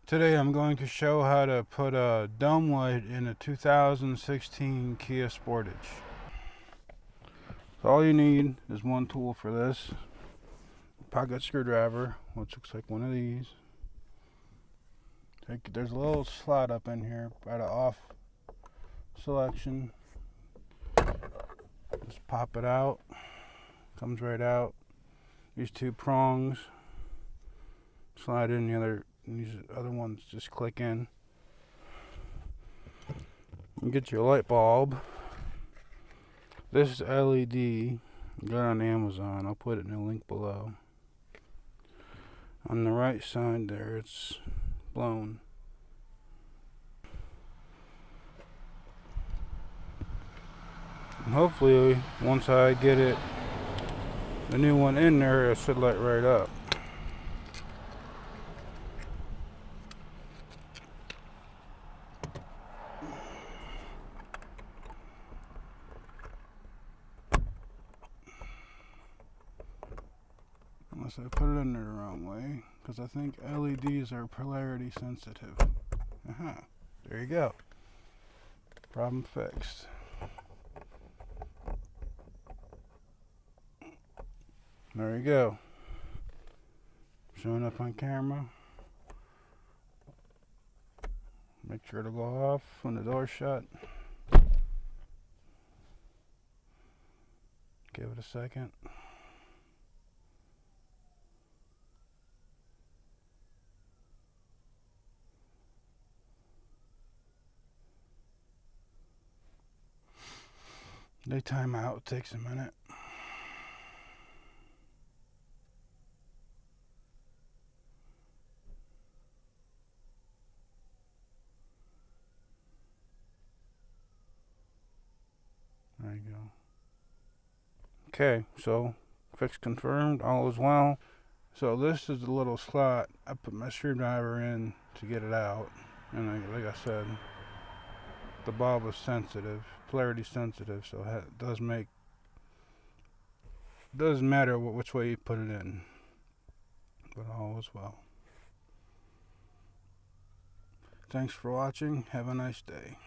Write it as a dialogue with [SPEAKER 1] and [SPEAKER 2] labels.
[SPEAKER 1] Today I'm going to show how to put a dome light in a 2016 Kia Sportage. So all you need is one tool for this. Pocket screwdriver, which looks like one of these. There's a little slot up in here by the off selection. Just pop it out. Comes right out. These two prongs slide in, these other ones just click in. You get your light bulb. This is LED. Got on Amazon. I'll put it in the link below. On the right side there, it's blown. And hopefully, once I get the new one in there, it should light right up. Unless I put it in there the wrong way, because I think LEDs are polarity sensitive. There you go. Problem fixed. There you go. Showing up on camera. Make sure to go off when the door's shut. Give it a second. They time out, takes a minute. There you go. Okay, so fix confirmed, all is well. So this is the little slot I put my screwdriver in to get it out. And like I said, the bulb is sensitive, polarity sensitive, so it doesn't matter which way you put it in, but all is well. Thanks for watching. Have a nice day.